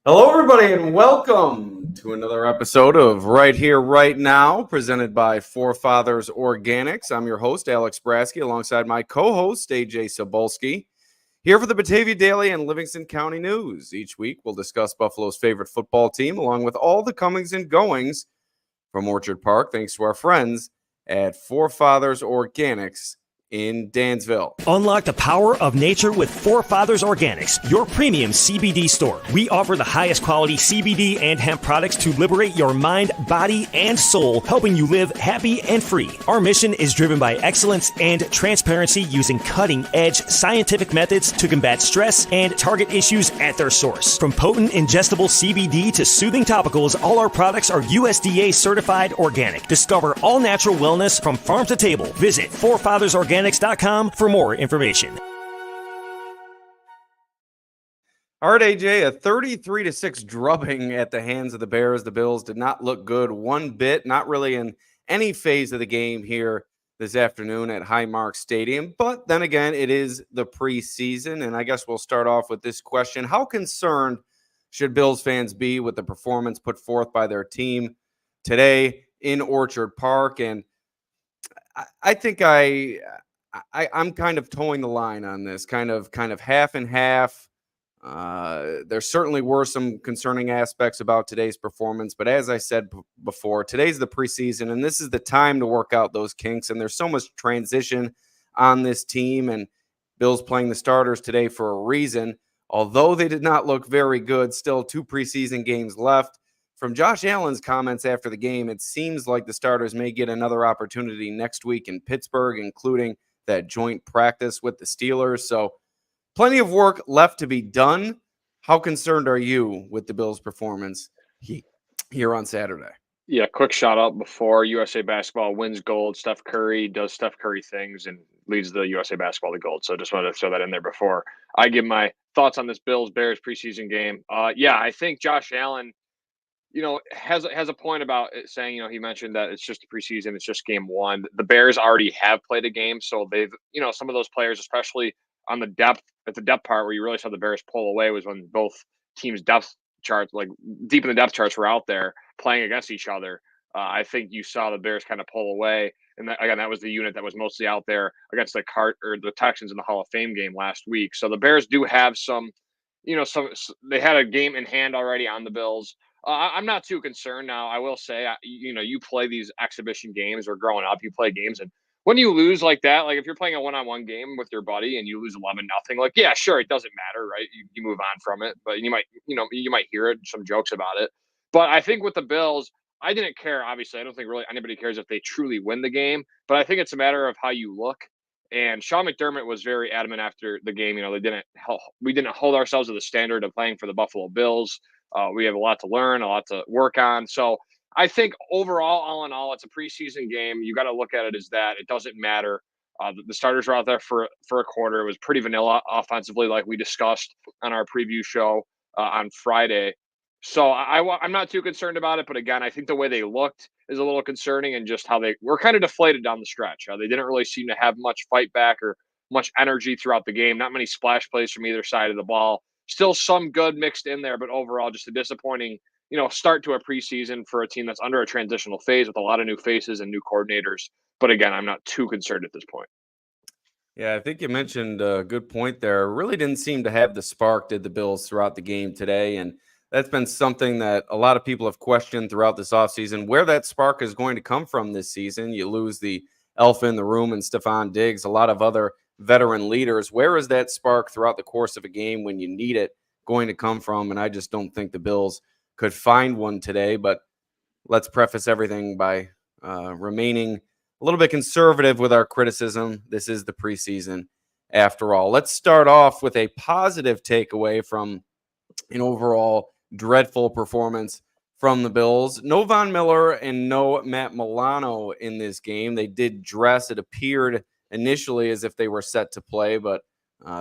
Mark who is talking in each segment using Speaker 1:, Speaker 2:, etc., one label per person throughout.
Speaker 1: Hello, everybody, and welcome to another episode of Right Here, Right Now, presented by Forefathers Organics. I'm your host, Alex Brasky, alongside my co-host, Ajay Cybulski, here for the Batavia Daily and Livingston County News. Each week, we'll discuss Buffalo's favorite football team, along with all the comings and goings from Orchard Park, thanks to our friends at Forefathers Organics in Dansville.
Speaker 2: Unlock the power of nature with Forefathers Organics, your premium CBD store. We offer the highest quality CBD and hemp products to liberate your mind, body, and soul, helping you live happy and free. Our mission is driven by excellence and transparency, using cutting-edge scientific methods to combat stress and target issues at their source. From potent ingestible CBD to soothing topicals, all our products are USDA certified organic. Discover all natural wellness from farm to table. Visit forefathersorganics.com for more information.
Speaker 1: All right, AJ, a 33-6 drubbing at the hands of the Bears. The Bills did not look good one bit, not really in any phase of the game here this afternoon at Highmark Stadium. But then again, it is the preseason, and I guess we'll start off with this question. How concerned should Bills fans be with the performance put forth by their team today in Orchard Park? And I think I'm kind of towing the line on this, kind of half and half. There certainly were some concerning aspects about today's performance, but as I said before, today's the preseason, and this is the time to work out those kinks, and there's so much transition on this team, and Bills playing the starters today for a reason. Although they did not look very good, still 2 preseason games left. From Josh Allen's comments after the game, it seems like the starters may get another opportunity next week in Pittsburgh, including that joint practice with the Steelers. So plenty of work left to be done. How concerned are you with the Bills' performance here on Saturday?
Speaker 3: Yeah, quick shout out before USA Basketball wins gold. Steph Curry does Steph Curry things and leads the USA Basketball to gold. So just wanted to throw that in there before I give my thoughts on this Bills-Bears preseason game. I think Josh Allen, has a point about it, saying, he mentioned that it's just a preseason, it's just game one. The Bears already have played a game, so they've, some of those players, especially on the depth part where you really saw the Bears pull away, was when both teams' depth charts, like deep in the depth charts, were out there playing against each other. I think you saw the Bears kind of pull away, and that was the unit that was mostly out there against the Texans in the Hall of Fame game last week. So the Bears do have some they had a game in hand already on the Bills. I'm not too concerned now. I will say, you play these exhibition games, or growing up, you play games, and when you lose like that, like if you're playing a one-on-one game with your buddy and you lose 11-0, like, yeah, sure, it doesn't matter, right? You move on from it, but you might hear it, some jokes about it. But I think with the Bills, I didn't care. Obviously, I don't think really anybody cares if they truly win the game, but I think it's a matter of how you look. And Sean McDermott was very adamant after the game. We didn't hold ourselves to the standard of playing for the Buffalo Bills. We have a lot to learn, a lot to work on. So I think overall, all in all, it's a preseason game. You got to look at it as that. It doesn't matter. The starters were out there for a quarter. It was pretty vanilla offensively, like we discussed on our preview show on Friday. So I'm not too concerned about it. But again, I think the way they looked is a little concerning, and just how they were kind of deflated down the stretch. They didn't really seem to have much fight back or much energy throughout the game. Not many splash plays from either side of the ball. Still some good mixed in there, but overall just a disappointing, start to a preseason for a team that's under a transitional phase with a lot of new faces and new coordinators. But again, I'm not too concerned at this point.
Speaker 1: Yeah, I think you mentioned a good point there. Really didn't seem to have the spark, did the Bills, throughout the game today. And that's been something that a lot of people have questioned throughout this offseason, where that spark is going to come from this season. You lose the elephant in the room and Stephon Diggs, a lot of other veteran leaders. Where is that spark throughout the course of a game when you need it going to come from? And I just don't think the Bills could find one today. But let's preface everything by remaining a little bit conservative with our criticism. This is the preseason after all. Let's start off with a positive takeaway from an overall dreadful performance from the Bills. No Von Miller and no Matt Milano in this game. They did dress. It appeared initially as if they were set to play, but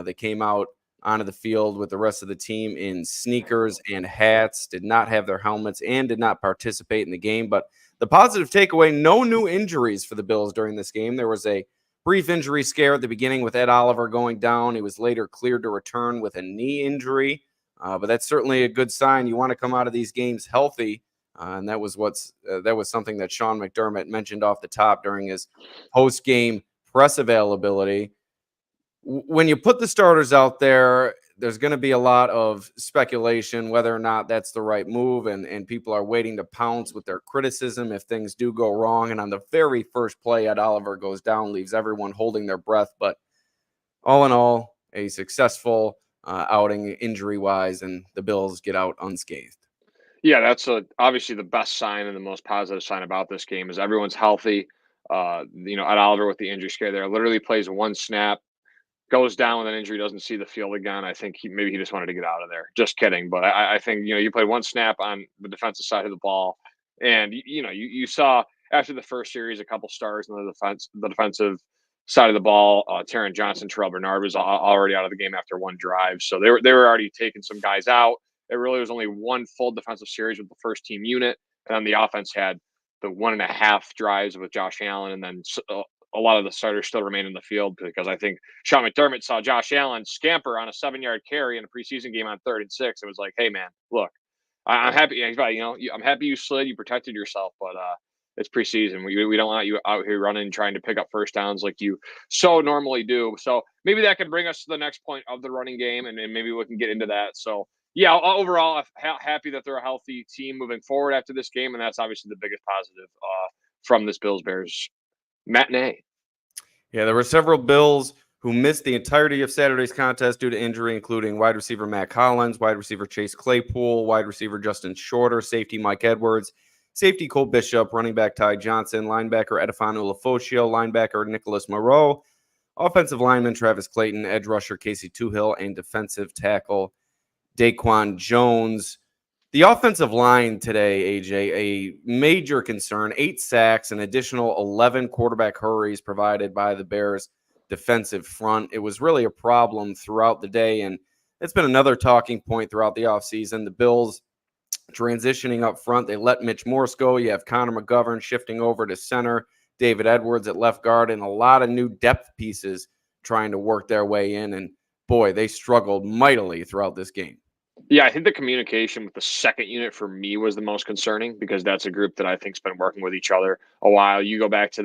Speaker 1: they came out onto the field with the rest of the team in sneakers and hats, did not have their helmets, and did not participate in the game. But the positive takeaway, no new injuries for the Bills during this game. There was a brief injury scare at the beginning with Ed Oliver going down. He was later cleared to return with a knee injury. But that's certainly a good sign. You want to come out of these games healthy. And that was something that Sean McDermott mentioned off the top during his post-game press availability. When you put the starters out there, there's going to be a lot of speculation whether or not that's the right move, and people are waiting to pounce with their criticism if things do go wrong. And on the very first play, Ed Oliver goes down, leaves everyone holding their breath. But all in all, a successful outing injury-wise, and the Bills get out unscathed.
Speaker 3: Yeah, that's obviously the best sign and the most positive sign about this game is everyone's healthy. Ed Oliver with the injury scare there literally plays one snap, goes down with an injury, doesn't see the field again. I think maybe he just wanted to get out of there. Just kidding. But I think, you played one snap on the defensive side of the ball. And, you saw after the first series, a couple stars on the defensive side of the ball. Taron Johnson, Terrell Bernard was already out of the game after one drive. So they were already taking some guys out. It really was only one full defensive series with the first team unit. And then the offense had the 1.5 drives with Josh Allen, and then a lot of the starters still remain in the field because I think Sean McDermott saw Josh Allen scamper on a 7-yard carry in a preseason game on 3rd and 6. It was like, hey man, look, I'm happy. I'm happy you slid, you protected yourself, but it's preseason. We don't want you out here running, trying to pick up first downs like you so normally do. So maybe that can bring us to the next point of the running game, and maybe we can get into that. So yeah, overall, I'm happy that they're a healthy team moving forward after this game, and that's obviously the biggest positive from this Bills-Bears matinee.
Speaker 1: Yeah, there were several Bills who missed the entirety of Saturday's contest due to injury, including wide receiver Matt Collins, wide receiver Chase Claypool, wide receiver Justin Shorter, safety Mike Edwards, safety Cole Bishop, running back Ty Johnson, linebacker Edifon Ulofoshio, linebacker Nicholas Moreau, offensive lineman Travis Clayton, edge rusher Casey Tuhill, and defensive tackle Daquan Jones. The offensive line today, AJ, a major concern. 8 sacks, an additional 11 quarterback hurries provided by the Bears' defensive front. It was really a problem throughout the day, and it's been another talking point throughout the offseason. The Bills transitioning up front. They let Mitch Morse go. You have Connor McGovern shifting over to center, David Edwards at left guard, and a lot of new depth pieces trying to work their way in. And boy, they struggled mightily throughout this game.
Speaker 3: Yeah, I think the communication with the second unit for me was the most concerning because that's a group that I think's been working with each other a while. You go back to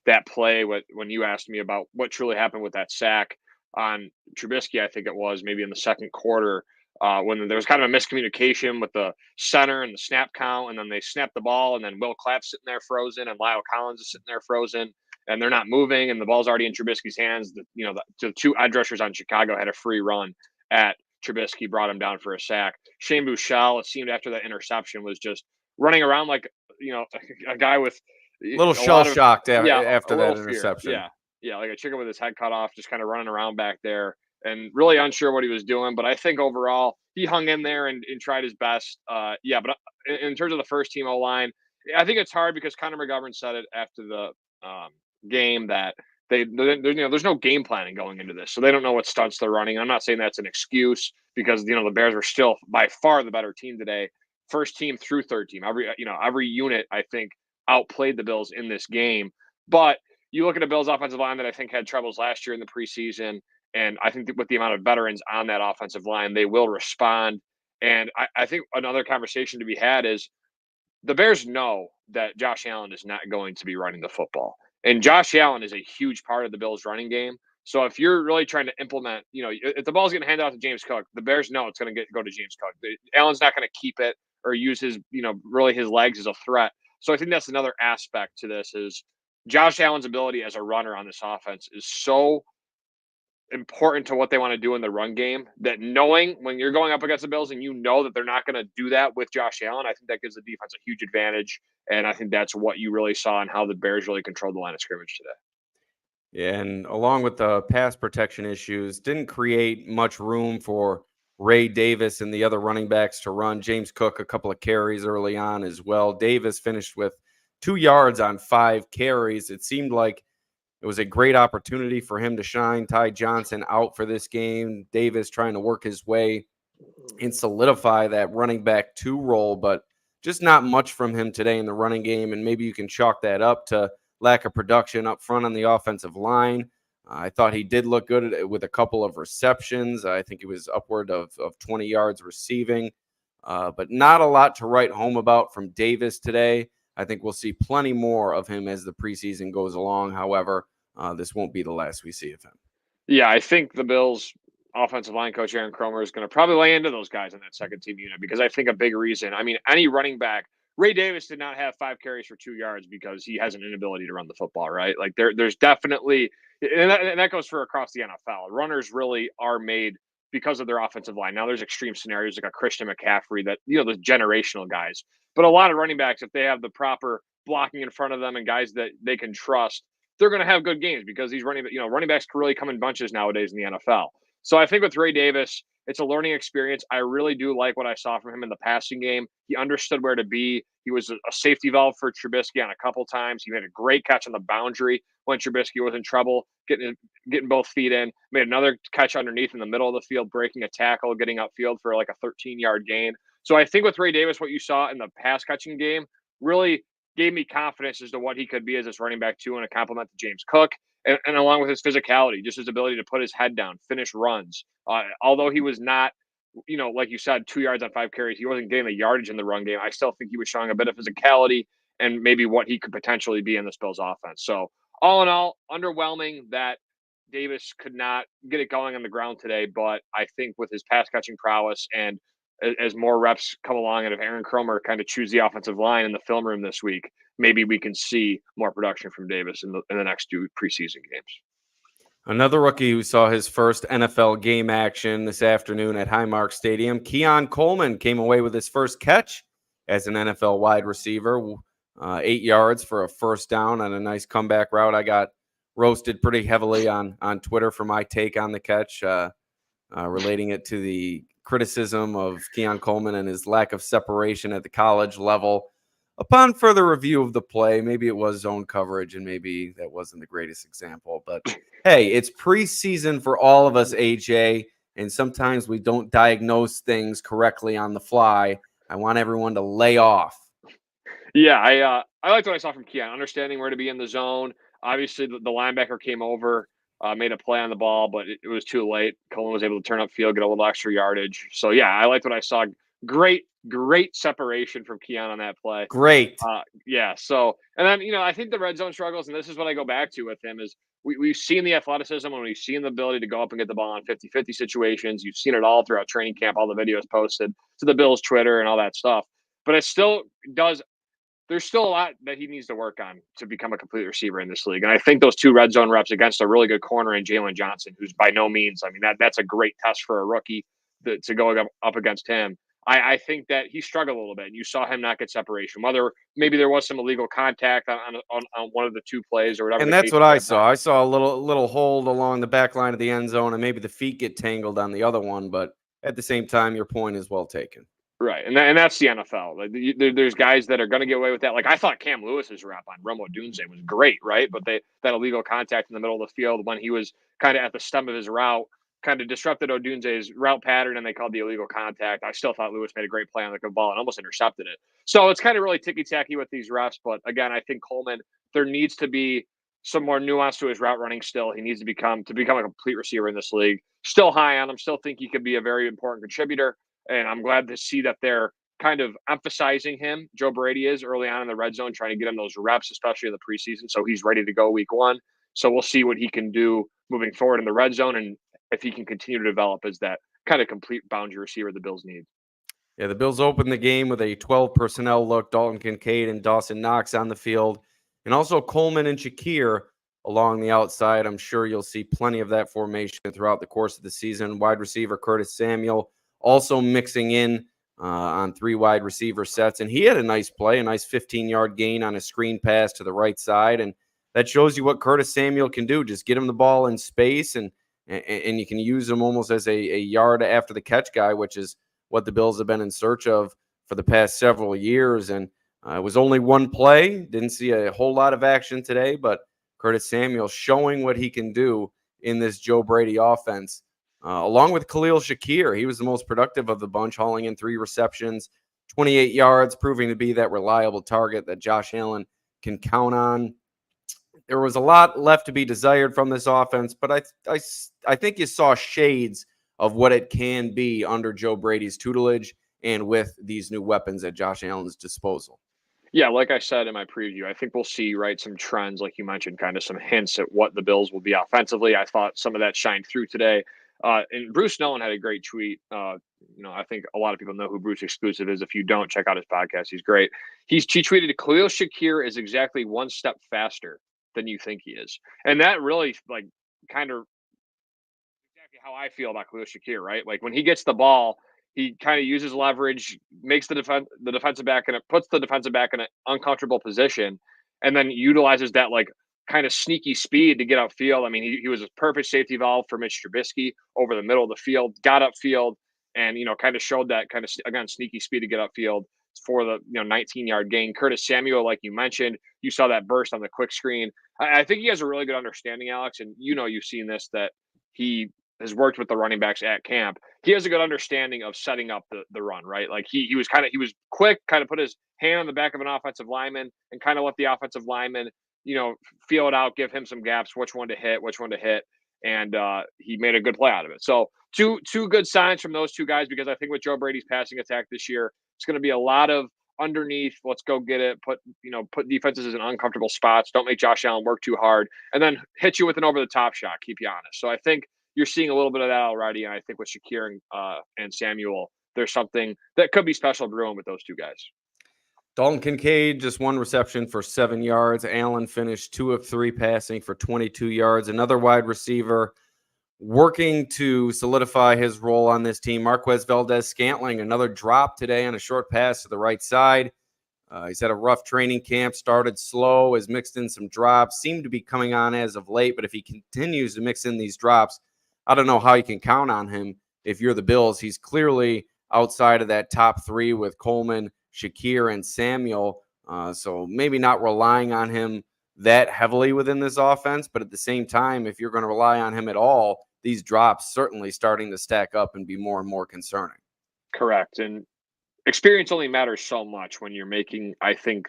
Speaker 3: that play when you asked me about what truly happened with that sack on Trubisky, I think it was maybe in the second quarter when there was kind of a miscommunication with the center and the snap count, and then they snapped the ball, and then Will Clapp's sitting there frozen, and Lyle Collins is sitting there frozen, and they're not moving, and the ball's already in Trubisky's hands. The 2 edge rushers on Chicago had a free run at Trubisky, brought him down for a sack. Shane Buechele, it seemed after that interception, was just running around like a guy with
Speaker 1: a little shell-shocked after that interception.
Speaker 3: Yeah, like a chicken with his head cut off, just kind of running around back there and really unsure what he was doing. But I think overall he hung in there and tried his best. But in terms of the first team O-line, I think it's hard because Connor McGovern said it after the game that there's no game planning going into this, so they don't know what stunts they're running. I'm not saying that's an excuse because the Bears were still by far the better team today, first team through third team. Every unit I think outplayed the Bills in this game. But you look at a Bills offensive line that I think had troubles last year in the preseason, and I think that with the amount of veterans on that offensive line, they will respond. And I think another conversation to be had is the Bears know that Josh Allen is not going to be running the football. And Josh Allen is a huge part of the Bills' running game. So if you're really trying to implement, if the ball's getting handed off to James Cook, the Bears know it's going to go to James Cook. Allen's not going to keep it or use his legs as a threat. So I think that's another aspect to this is Josh Allen's ability as a runner on this offense is so important to what they want to do in the run game that knowing when you're going up against the Bills and that they're not going to do that with Josh Allen, I think that gives the defense a huge advantage. And I think that's what you really saw and how the Bears really controlled the line of scrimmage today.
Speaker 1: Yeah, and along with the pass protection issues, didn't create much room for Ray Davis and the other running backs to run. James Cook, a couple of carries early on as well. Davis finished with 2 yards on 5 carries. It seemed like it was a great opportunity for him to shine. Ty Johnson out for this game. Davis trying to work his way and solidify that running back 2 role, but just not much from him today in the running game. And maybe you can chalk that up to lack of production up front on the offensive line. I thought he did look good with a couple of receptions. I think he was upward of 20 yards receiving, but not a lot to write home about from Davis today. I think we'll see plenty more of him as the preseason goes along. However, this won't be the last we see of him.
Speaker 3: Yeah, I think the Bills offensive line coach Aaron Kromer is going to probably lay into those guys in that second team unit, because I think a big reason, I mean, any running back, Ray Davis did not have 5 carries for 2 yards because he has an inability to run the football, right? Like there's definitely, and that goes for across the NFL. Runners really are made because of their offensive line. Now there's extreme scenarios like a Christian McCaffrey that, the generational guys, but a lot of running backs, if they have the proper blocking in front of them and guys that they can trust, they're going to have good games, because these running backs can really come in bunches nowadays in the NFL. So I think with Ray Davis, it's a learning experience. I really do like what I saw from him in the passing game. He understood where to be. He was a safety valve for Trubisky on a couple times. He made a great catch on the boundary when Trubisky was in trouble, getting both feet in. Made another catch underneath in the middle of the field, breaking a tackle, getting upfield for like a 13-yard gain. So I think with Ray Davis, what you saw in the pass catching game really gave me confidence as to what he could be as this running back too, and a compliment to James Cook. And along with his physicality, just his ability to put his head down, finish runs. Although he was not, like you said, 2 yards on 5 carries, he wasn't getting the yardage in the run game. I still think he was showing a bit of physicality and maybe what he could potentially be in this Bills offense. So all in all, underwhelming that Davis could not get it going on the ground today. But I think with his pass catching prowess, and as more reps come along, and if Aaron Kromer kind of choose the offensive line in the film room this week, maybe we can see more production from Davis in the next 2 preseason games.
Speaker 1: Another rookie who saw his first NFL game action this afternoon at Highmark Stadium, Keon Coleman, came away with his first catch as an NFL wide receiver, 8 yards for a first down on a nice comeback route. I got roasted pretty heavily on Twitter for my take on the catch, relating it to the criticism of Keon Coleman and his lack of separation at the college level. Upon further review of the play, maybe it was zone coverage and maybe that wasn't the greatest example. But hey, it's preseason for all of us, AJ, and sometimes we don't diagnose things correctly on the fly. I want everyone to lay off.
Speaker 3: Yeah, I liked what I saw from Keon, understanding where to be in the zone. Obviously, the linebacker came over, made a play on the ball, but it was too late. Coleman was able to turn up field, get a little extra yardage. So, yeah, I liked what I saw. Great separation from Keon on that play.
Speaker 1: Great.
Speaker 3: Yeah. So, and then, I think the red zone struggles, and this is what I go back to with him, is we've seen the athleticism and we've seen the ability to go up and get the ball on 50-50 situations. You've seen it all throughout training camp, all the videos posted to the Bills Twitter and all that stuff. But it still does. There's still a lot that he needs to work on to become a complete receiver in this league. And I think those 2 red zone reps against a really good corner in Jalen Johnson, who's by no means, I mean, that's a great test for a rookie to go up against him. I think that he struggled a little bit. You saw him not get separation. Whether maybe there was some illegal contact on one of the 2 plays or whatever.
Speaker 1: And that's what I saw. I saw a little hold along the back line of the end zone, and maybe the feet get tangled on the other one. But at the same time, your point is well taken.
Speaker 3: Right, and that's the NFL. Like, there's guys that are going to get away with that. Like, I thought Cam Lewis's rap on Rome Odunze was great, right? But that illegal contact in the middle of the field when he was kind of at the stem of his route kind of disrupted Odunze's route pattern, and they called the illegal contact. I still thought Lewis made a great play on the ball and almost intercepted it. So it's kind of really ticky-tacky with these refs. But, again, I think Coleman, there needs to be some more nuance to his route running still. He needs to become a complete receiver in this league. Still high on him. Still think he could be a very important contributor. And I'm glad to see that they're kind of emphasizing him. Joe Brady is early on in the red zone, trying to get him those reps, especially in the preseason. So he's ready to go week 1. So we'll see what he can do moving forward in the red zone, and if he can continue to develop as that kind of complete boundary receiver the Bills need.
Speaker 1: Yeah, the Bills opened the game with a 12 personnel look. Dalton Kincaid and Dawson Knox on the field, and also Coleman and Shakir along the outside. I'm sure you'll see plenty of that formation throughout the course of the season. Wide receiver Curtis Samuel also mixing in on 3 wide receiver sets. And he had a nice play, a nice 15-yard gain on a screen pass to the right side. And that shows you what Curtis Samuel can do. Just get him the ball in space, and you can use him almost as a yard after the catch guy, which is what the Bills have been in search of for the past several years. And it was only 1 play. Didn't see a whole lot of action today, but Curtis Samuel showing what he can do in this Joe Brady offense. Along with Khalil Shakir, he was the most productive of the bunch, hauling in 3 receptions, 28 yards, proving to be that reliable target that Josh Allen can count on. There was a lot left to be desired from this offense, but I think you saw shades of what it can be under Joe Brady's tutelage and with these new weapons at Josh Allen's disposal.
Speaker 3: Yeah, like I said in my preview, I think we'll see, right, some trends, like you mentioned, kind of some hints at what the Bills will be offensively. I thought some of that shined through today. And Bruce Nolan had a great tweet. I think a lot of people know who Bruce Exclusive is. If you don't, check out his podcast. He's great. He tweeted, Khalil Shakir is exactly one step faster than you think he is. And that really, like, kind of exactly how I feel about Khalil Shakir, right? Like, when he gets the ball, he kind of uses leverage, makes the defensive back, and it puts the defensive back in an uncomfortable position, and then utilizes that, like, kind of sneaky speed to get upfield. I mean, he was a perfect safety valve for Mitch Trubisky over the middle of the field, got upfield, and kind of showed that kind of, again, sneaky speed to get upfield for the 19-yard gain. Curtis Samuel, like you mentioned, you saw that burst on the quick screen. I think he has a really good understanding, Alex, and you've seen this, that he has worked with the running backs at camp. He has a good understanding of setting up the run, right? Like he was quick, kind of put his hand on the back of an offensive lineman and kind of let the offensive lineman, feel it out, give him some gaps, which one to hit. And he made a good play out of it. So two good signs from those two guys, because I think with Joe Brady's passing attack this year, it's going to be a lot of underneath, let's go get it, put defenses in uncomfortable spots, don't make Josh Allen work too hard, and then hit you with an over-the-top shot, keep you honest. So I think you're seeing a little bit of that already, and I think with Shakir and Samuel, there's something that could be special brewing with those two guys.
Speaker 1: Dalton Kincaid, just one reception for 7 yards. Allen finished 2 of 3 passing for 22 yards. Another wide receiver working to solidify his role on this team. Marquez Valdez-Scantling, another drop today on a short pass to the right side. He's had a rough training camp, started slow, has mixed in some drops, seemed to be coming on as of late, but if he continues to mix in these drops, I don't know how you can count on him if you're the Bills. He's clearly outside of that top 3 with Coleman, Shakir, and Samuel, so maybe not relying on him that heavily within this offense, but at the same time, if you're going to rely on him at all, these drops certainly starting to stack up and be more and more concerning.
Speaker 3: Correct. And experience only matters so much when you're making, I think,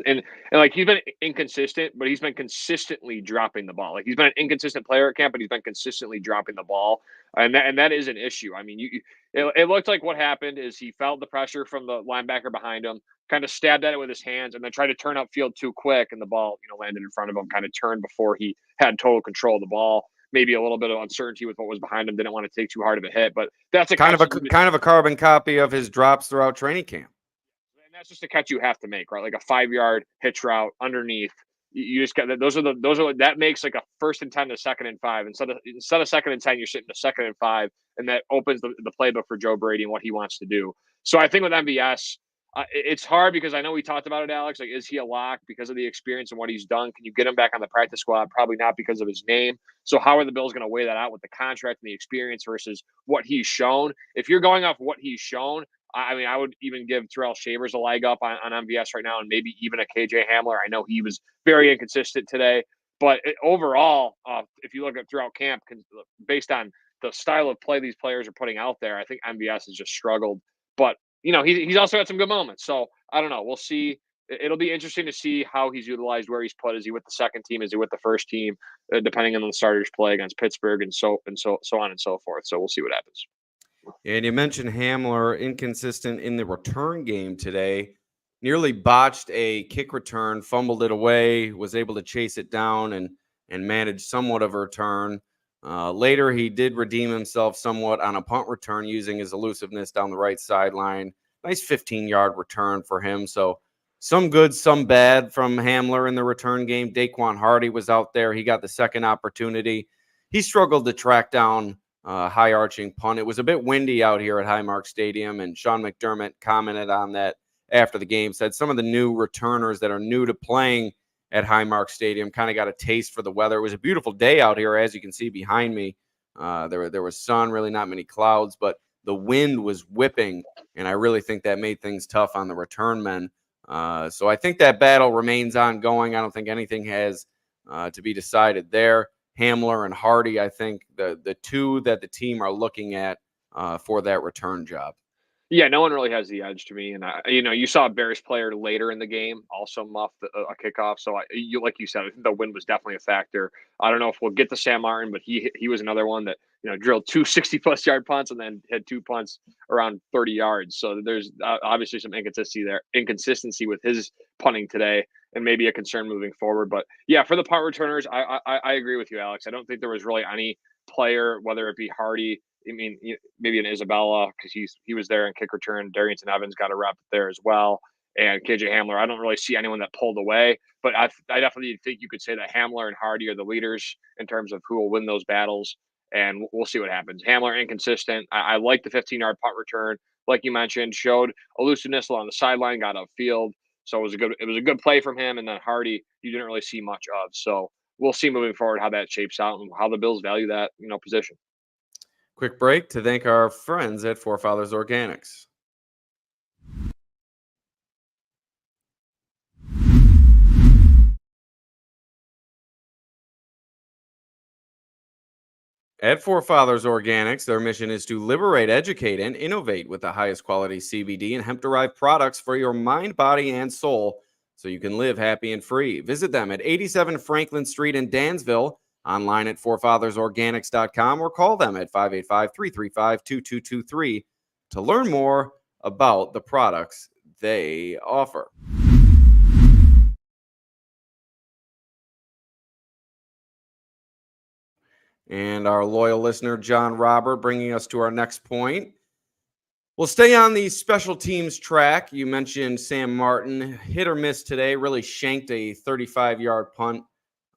Speaker 3: and like, he's been inconsistent, but he's been consistently dropping the ball. Like, he's been an inconsistent player at camp, but he's been consistently dropping the ball, and that is an issue. I mean, it looked like what happened is he felt the pressure from the linebacker behind him, kind of stabbed at it with his hands, and then tried to turn upfield too quick, and the ball landed in front of him, kind of turned before he had total control of the ball. Maybe a little bit of uncertainty with what was behind him, didn't want to take too hard of a hit, but that's
Speaker 1: kind of a carbon copy of his drops throughout training camp.
Speaker 3: And that's just a catch you have to make, right? Like a 5-yard hitch route underneath. You just got those are that makes like a 1st and 10 to 2nd and 5. Instead of 2nd and 10, you're sitting to 2nd and 5, and that opens the playbook for Joe Brady and what he wants to do. So I think with MVS, it's hard because I know we talked about it, Alex. Like, is he a lock because of the experience and what he's done? Can you get him back on the practice squad? Probably not, because of his name. So how are the Bills going to weigh that out with the contract and the experience versus what he's shown? If you're going off what he's shown, I mean, I would even give Terrell Shavers a leg up on MVS right now, and maybe even a KJ Hamler. I know he was very inconsistent today, but overall, if you look at throughout camp, based on the style of play these players are putting out there, I think MVS has just struggled. But he's also had some good moments. So I don't know. We'll see. It'll be interesting to see how he's utilized, where he's put. Is he with the second team? Is he with the first team? Depending on the starters play against Pittsburgh and so on and so forth. So we'll see what happens.
Speaker 1: And you mentioned Hamler, inconsistent in the return game today. Nearly botched a kick return, fumbled it away, was able to chase it down and manage somewhat of a return. Later, he did redeem himself somewhat on a punt return using his elusiveness down the right sideline. Nice 15-yard return for him. So some good, some bad from Hamler in the return game. Daquan Hardy was out there. He got the second opportunity. He struggled to track down high arching punt. It was a bit windy out here at Highmark Stadium, and Sean McDermott commented on that after the game, said some of the new returners that are new to playing at Highmark Stadium kind of got a taste for the weather. It was a beautiful day out here, as you can see behind me. There was sun, really not many clouds, but the wind was whipping, and I really think that made things tough on the return men. So I think that battle remains ongoing. I don't think anything has to be decided there. Hamler and Hardy, I think the two that the team are looking at for that return job.
Speaker 3: Yeah, no one really has the edge to me, and you saw a Bears player later in the game also muff a kickoff. So like you said, I think the wind was definitely a factor. I don't know if we'll get to Sam Martin, but he was another one that drilled two 60-plus yard punts and then had two punts around 30 yards. So there's obviously some inconsistency with his punting today, and maybe a concern moving forward. But yeah, for the punt returners, I agree with you, Alex. I don't think there was really any player, whether it be Hardy. I mean, maybe an Isabella because he was there in kick return. Darrington Evans got a rep there as well, and KJ Hamler. I don't really see anyone that pulled away, but I definitely think you could say that Hamler and Hardy are the leaders in terms of who will win those battles, and we'll see what happens. Hamler inconsistent. I like the 15-yard punt return, like you mentioned, showed elusiveness along the sideline, got upfield, so it was a good play from him. And then Hardy, you didn't really see much of. So we'll see moving forward how that shapes out and how the Bills value that position.
Speaker 1: Quick break to thank our friends at Forefathers Organics. At Forefathers Organics, their mission is to liberate, educate, and innovate with the highest quality CBD and hemp-derived products for your mind, body, and soul so you can live happy and free. Visit them at 87 Franklin Street in Dansville, online at forefathersorganics.com, or call them at 585-335-2223 to learn more about the products they offer. And our loyal listener, John Robert, bringing us to our next point. We'll stay on the special teams track. You mentioned Sam Martin, hit or miss today, really shanked a 35-yard punt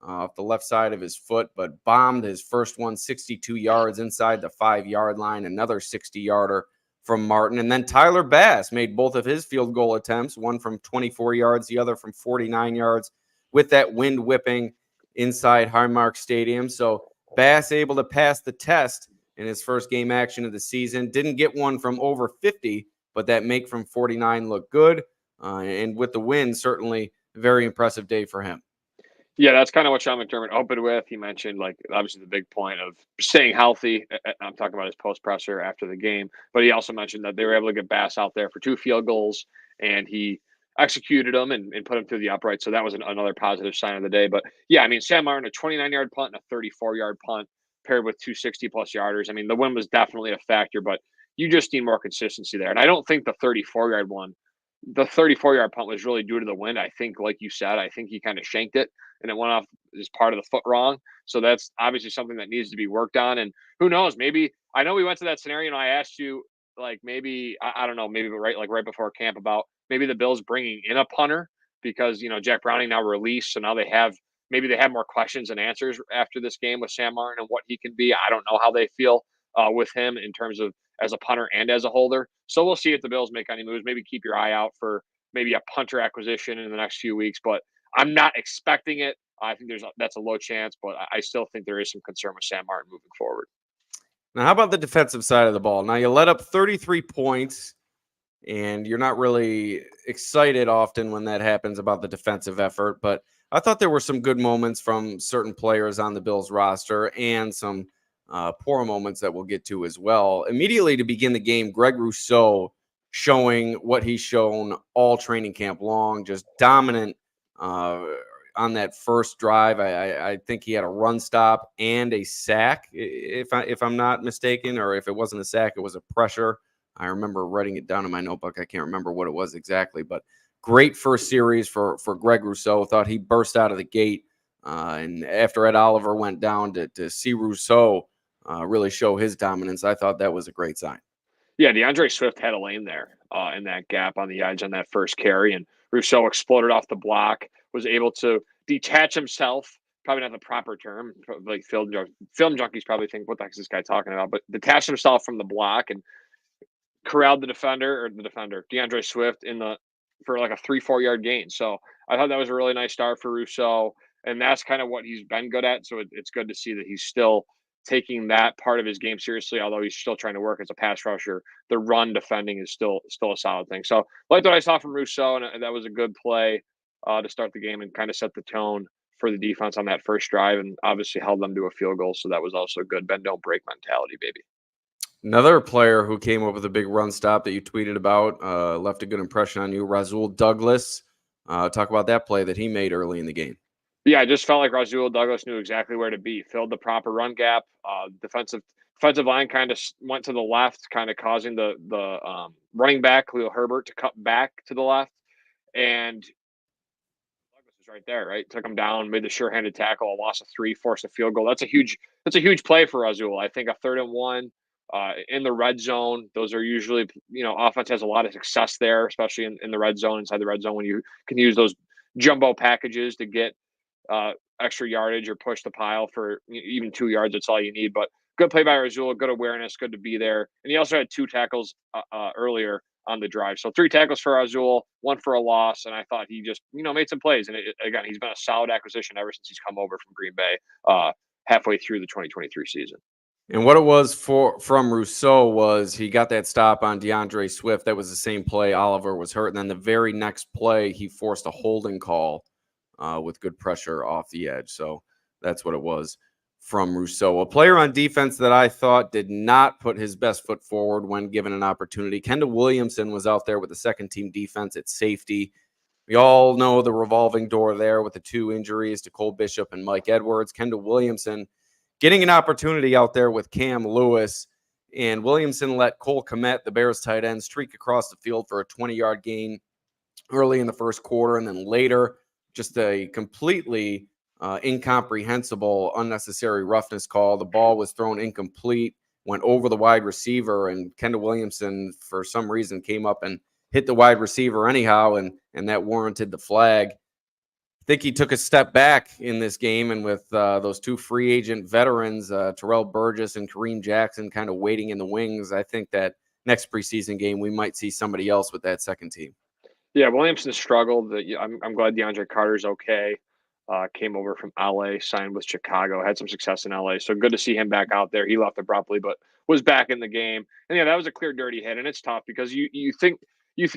Speaker 1: off the left side of his foot, but bombed his first one 62 yards inside the 5-yard line, another 60-yarder from Martin. And then Tyler Bass made both of his field goal attempts, one from 24 yards, the other from 49 yards, with that wind whipping inside Highmark Stadium. So Bass able to pass the test in his first game action of the season. Didn't get one from over 50, but that make from 49 looked good. And with the win, certainly a very impressive day for him.
Speaker 3: Yeah, that's kind of what Sean McDermott opened with. He mentioned, like, obviously the big point of staying healthy. I'm talking about his post presser after the game, but he also mentioned that they were able to get Bass out there for 2 field goals, and he executed them and put him through the upright. So that was another positive sign of the day. But yeah, I mean, Sam Martin, a 29-yard punt and a 34-yard punt paired with 2 60-plus yarders. I mean, the win was definitely a factor, but you just need more consistency there. And I don't think the 34-yard punt was really due to the wind. I think, like you said, I think he kind of shanked it and it went off as part of the foot wrong. So that's obviously something that needs to be worked on. And who knows, maybe I know we went to that scenario and I asked you, like, maybe I don't know, maybe right before camp about maybe the Bills bringing in a punter because Jack Browning now released, so now they have more questions and answers after this game with Sam Martin and what he can be. I don't know how they feel with him in terms of as a punter and as a holder. So we'll see if the Bills make any moves. Maybe keep your eye out for maybe a punter acquisition in the next few weeks, but I'm not expecting it. I think that's a low chance, but I still think there is some concern with Sam Martin moving forward.
Speaker 1: Now, how about the defensive side of the ball? Now, you let up 33 points, and you're not really excited often when that happens about the defensive effort, but I thought there were some good moments from certain players on the Bills roster and some poor moments that we'll get to as well. Immediately to begin the game, Greg Rousseau showing what he's shown all training camp long, just dominant on that first drive. I think he had a run stop and a sack, if I'm not mistaken, or if it wasn't a sack, it was a pressure. I remember writing it down in my notebook. I can't remember what it was exactly, but great first series for Greg Rousseau. Thought he burst out of the gate. And after Ed Oliver went down to see Rousseau really show his dominance, I thought that was a great sign.
Speaker 3: Yeah, DeAndre Swift had a lane there in that gap on the edge on that first carry, and Rousseau exploded off the block, was able to detach himself. Probably not the proper term. Like film junkies probably think, what the heck is this guy talking about? But detached himself from the block and corralled the defender, DeAndre Swift, for like a 3-4 yard gain. So I thought that was a really nice start for Rousseau, and that's kind of what he's been good at. So it's good to see that he's still taking that part of his game seriously, although he's still trying to work as a pass rusher. The run defending is still a solid thing. So like what I saw from Rousseau, and that was a good play to start the game and kind of set the tone for the defense on that first drive, and obviously held them to a field goal. So that was also good. Bend don't break mentality, baby.
Speaker 1: Another player who came up with a big run stop that you tweeted about, left a good impression on you, Rasul Douglas. Talk about that play that he made early in the game.
Speaker 3: Yeah, I just felt like Rasul Douglas knew exactly where to be, filled the proper run gap. Defensive line kind of went to the left, kind of causing the running back Khalil Herbert to cut back to the left, and Douglas was right there. Right, took him down, made the sure-handed tackle, a loss of 3, forced a field goal. That's a huge play for Rasul. I think a 3rd and 1 in the red zone. Those are usually, offense has a lot of success there, especially in the red zone, inside the red zone, when you can use those jumbo packages to get extra yardage or push the pile for even 2 yards. That's all you need. But good play by Rasul, good awareness, good to be there. And he also had 2 tackles earlier on the drive. So 3 tackles for Rasul, 1 for a loss. And I thought he just, made some plays. And again, he's been a solid acquisition ever since he's come over from Green Bay halfway through the 2023 season.
Speaker 1: And what it was from Rousseau was he got that stop on DeAndre Swift. That was the same play. Oliver was hurt. And then the very next play, he forced a holding call with good pressure off the edge. So that's what it was from Rousseau. A player on defense that I thought did not put his best foot forward when given an opportunity. Kendall Williamson was out there with the second-team defense at safety. We all know the revolving door there with the 2 injuries to Cole Bishop and Mike Edwards. Kendall Williamson getting an opportunity out there with Cam Lewis. And Williamson let Cole Kmet, the Bears tight end, streak across the field for a 20-yard gain early in the first quarter. And then later, just a completely incomprehensible, unnecessary roughness call. The ball was thrown incomplete, went over the wide receiver, and Kendall Williamson, for some reason, came up and hit the wide receiver anyhow, and that warranted the flag. I think he took a step back in this game, and with those 2 free agent veterans, Terrell Burgess and Kareem Jackson, kind of waiting in the wings, I think that next preseason game we might see somebody else with that second team.
Speaker 3: Yeah, Williamson struggled. I'm glad DeAndre Carter's okay. Came over from LA, signed with Chicago, had some success in LA. So good to see him back out there. He left abruptly, but was back in the game. And yeah, that was a clear dirty hit. And it's tough because you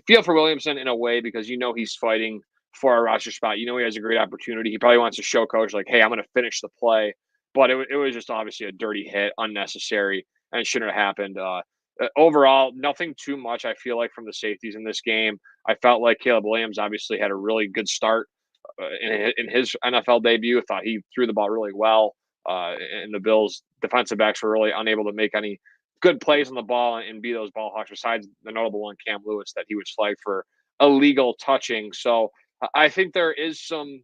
Speaker 3: feel for Williamson in a way because he's fighting for a roster spot. He has a great opportunity. He probably wants to show coach like, hey, I'm going to finish the play. But it was just obviously a dirty hit, unnecessary, and it shouldn't have happened. Overall, nothing too much, I feel like, from the safeties in this game. I felt like Caleb Williams obviously had a really good start in his NFL debut. I thought he threw the ball really well. And the Bills defensive backs were really unable to make any good plays on the ball and be those ball hawks, besides the notable one, Cam Lewis, that he was flagged for illegal touching. So I think there is some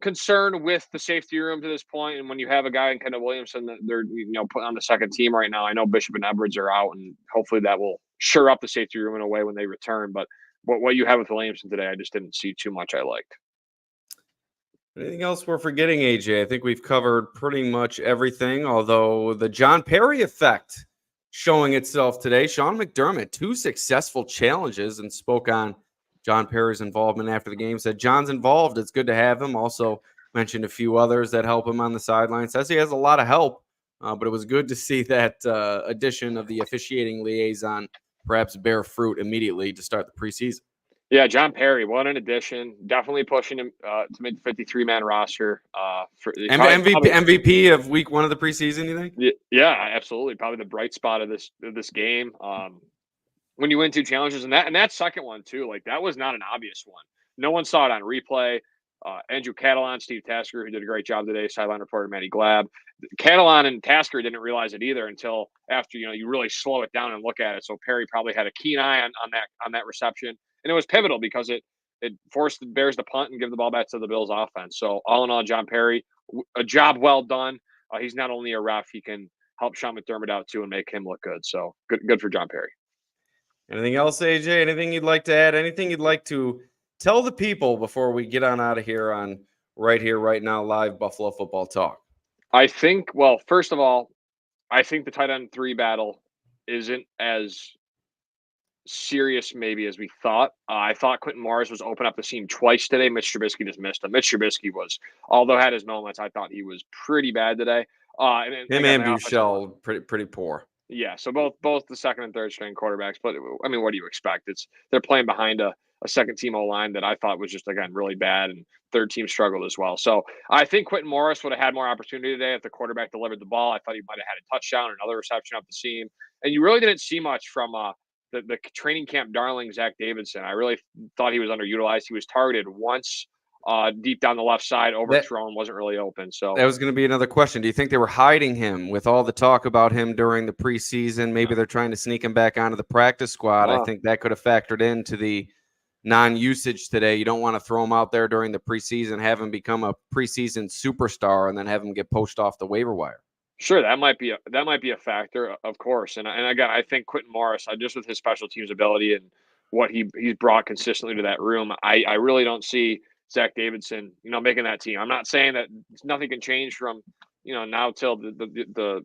Speaker 3: concern with the safety room to this point. And when you have a guy in Kendall Williamson that they're put on the second team right now, I know Bishop and Edwards are out, and hopefully that will shore up the safety room in a way when they return. But what you have with Williamson today, I just didn't see too much I liked.
Speaker 1: Anything else we're forgetting, AJ? I think we've covered pretty much everything, although the John Parry effect showing itself today. Sean McDermott, 2 successful challenges, and spoke on John Parry's involvement after the game. Said John's involved. It's good to have him. Also mentioned a few others that help him on the sideline. Says he has a lot of help, but it was good to see that addition of the officiating liaison perhaps bear fruit immediately to start the preseason.
Speaker 3: Yeah, John Parry, what an addition. Definitely pushing him to make the 53-man roster.
Speaker 1: MVP of week 1 of the preseason, you think?
Speaker 3: Yeah, absolutely. Probably the bright spot of this game. When you win 2 challenges, and that second one too, like that was not an obvious one. No one saw it on replay. Andrew Catalon, Steve Tasker, who did a great job today, sideline reporter Matty Glab. Catalon and Tasker didn't realize it either until after you really slow it down and look at it. So Parry probably had a keen eye on that reception, and it was pivotal because it forced the Bears to punt and give the ball back to the Bills offense. So all in all, John Parry, a job well done. He's not only a ref, he can help Sean McDermott out too and make him look good. So good for John Parry.
Speaker 1: Anything else, AJ? Anything you'd like to add? Anything you'd like to tell the people before we get on out of here on Right Here, Right Now, live Buffalo Football Talk?
Speaker 3: I think, well, first of all, I think the tight end 3 battle isn't as serious maybe as we thought. I thought Quentin Morris was open up the seam twice today. Mitch Trubisky just missed him. Mitch Trubisky was, although had his moments, I thought he was pretty bad today.
Speaker 1: Him and Buechele, pretty poor.
Speaker 3: Yeah, so both the second and third string quarterbacks. But I mean, what do you expect? They're playing behind a a second team O-line that I thought was just, again, really bad, and third team struggled as well. So I think Quentin Morris would have had more opportunity today if the quarterback delivered the ball. I thought he might have had a touchdown, another reception up the seam. And you really didn't see much from the training camp darling, Zach Davidson. I really thought he was underutilized. He was targeted once deep down the left side, overthrown, wasn't really open. So
Speaker 1: that was going to be another question. Do you think they were hiding him with all the talk about him during the preseason? Maybe they're trying to sneak him back onto the practice squad. I think that could have factored into the non-usage today. You don't want to throw him out there during the preseason, have him become a preseason superstar, and then have him get poached off the waiver wire.
Speaker 3: Sure, that might be a factor, of course. And again, I think Quentin Morris, just with his special teams ability and what he's brought consistently to that room, I really don't see Zach Davidson, making that team. I'm not saying that nothing can change from, now till the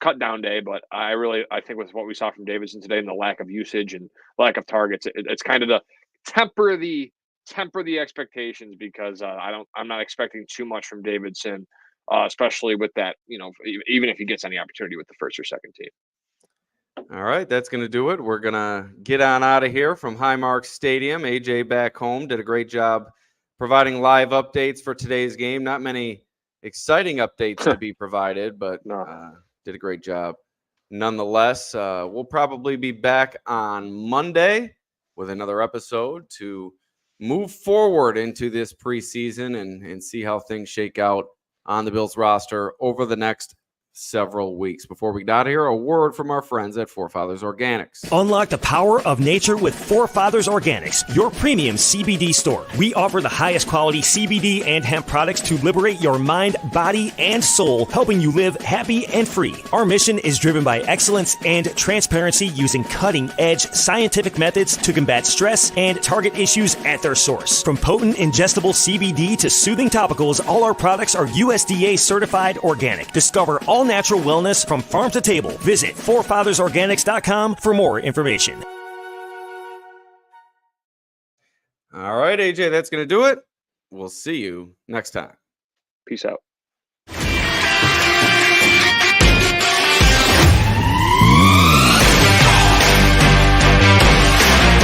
Speaker 3: cut down day, but I think with what we saw from Davidson today and the lack of usage and lack of targets, it's kind of to temper the expectations, because I'm not expecting too much from Davidson, especially with that, even if he gets any opportunity with the first or second team.
Speaker 1: All right, that's going to do it. We're going to get on out of here from Highmark Stadium. AJ back home did a great job providing live updates for today's game. Not many exciting updates to be provided, but did a great job nonetheless. We'll probably be back on Monday with another episode to move forward into this preseason and see how things shake out on the Bills roster over the next several weeks. Before we got here, a word from our friends at Forefathers Organics.
Speaker 2: Unlock the power of nature with Forefathers Organics, your premium CBD store. We offer the highest quality CBD and hemp products to liberate your mind, body, and soul, helping you live happy and free. Our mission is driven by excellence and transparency, using cutting-edge scientific methods to combat stress and target issues at their source. From potent ingestible CBD to soothing topicals, all our products are USDA certified organic. Discover all natural wellness from farm to table. Visit forefathersorganics.com for more information.
Speaker 1: All right, AJ, that's going to do it. We'll see you next time.
Speaker 3: Peace out.